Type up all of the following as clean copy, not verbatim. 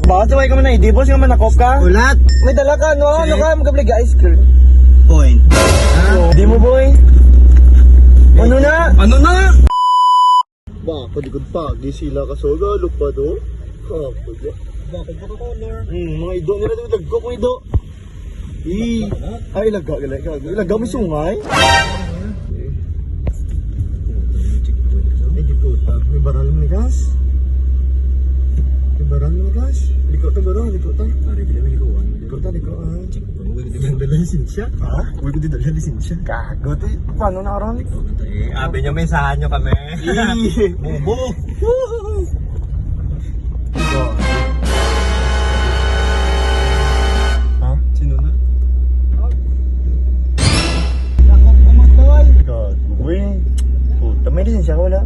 ba? Tuway ka man na hindi, boss. Yung manakop ka. Ulat. May dala ka, no? Ano ka? Magkablig ice cream. Point. Di mo, boy. Ano na? Ano na? Ba, paligod pa. Di sila kasogalog pa do. Kapag ya. Bakit ba color? Mga ido nila din lagko kung ido. Ay, ilaga. Ilaga mo sungay. Ay, di po. May baral mo ni gas. May baral mo ni gas. Liko ta baral, liko ta. Pare, bila may likuan. Liko ta, liko. Huwag ko din dala lisensya. Ha? Huwag ko din dala lisensya. Kagot eh. Paano na karon? Abi nyo, mensahan nyo kami. Bobo. Ha? Sino na? Nakop kumatol. God. Uy. Puta, may lisensya ka wala?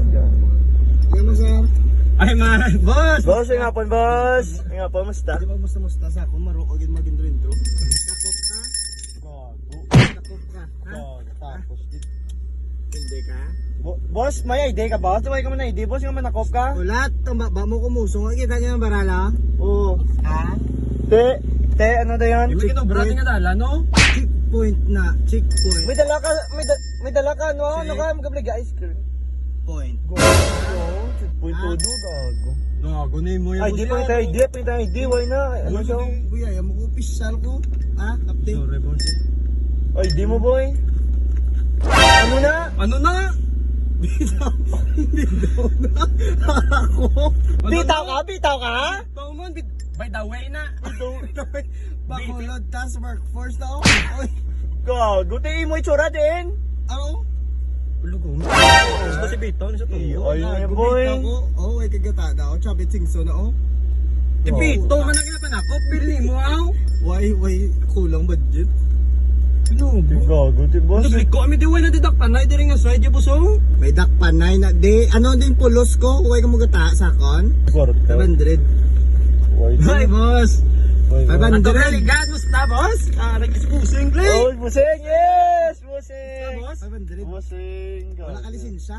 Yan mo sir. Ay man, boss! Boss, yung hapon, boss. Yung hapon, musta? Di ba musta sa ako marukog yung maging rin to. Nakop ka? Gago. Nakop ka? Ha? Tapos, Hindi ka? boss, may ID ka ba? Tuway ka man na ID, boss. Yung manakop ka? Ulat. Ba mo kumusong. Kita niyo ng barala? Oo. Ha? Te, ano na yan? Di ba kinobra nga dala, no? Checkpoint na. Checkpoint. May dala ka, may dala ka, no? Ano ka? Magkablig ice cream. Point. Go. Checkpoint Ah. todo, gago. Gago na yung Ay, di pa yung ID, pinta ID, why na? Ano siya? Kuya, yan mo ko official ko. Ha? Update. Sorry, boss. Ay, di mo, boy. Ano na? Ano na? Ako. Bitaw ka? Bauman, by the way na. Bakulod task workforce na ako. Oy. Gago, tingin mo itsura din. Ano? Ulugong. Gusto si Bito, ano sa to? Ay, boy. Ako. Oh, ay kagata na ako. Chabit singso na ako. Si Bito, man ang ginapanakop. Pili mo, aw. Why kulang budget? Gago, di boss. Naglik ko, kami di way na didakpan na. Di rin nga side, buso. May dakpanay na. Di, ano din pulos ko? Huwag ka mo gata sa kon? 700. Hi, boss. 500. Kaligan, musta, boss? Nag-pusing, play. Oh, busing, yes! Busing! Boss? 500. Busing! Wala ka lisensya?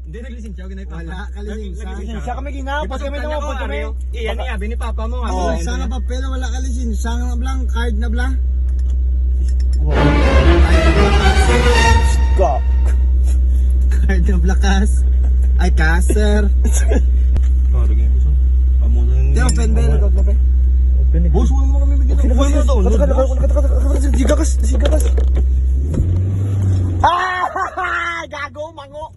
Hindi naglisensya, ginay papa. Wala ka lisensya. Siya kami ginapas kami na mapod kami. Iyan niya, bini papa mo nga. Oh, sa nga papel wala ka lisensya nga blang card na blang. Gak! Card na blakas. Ay kaser. Paro ganyan, boss. Amo na yung... Di open bell. Boss, huwag mo kami bigyan. Huwag mo daw. Sigakas! Sigakas! Ah! Gago! Mango!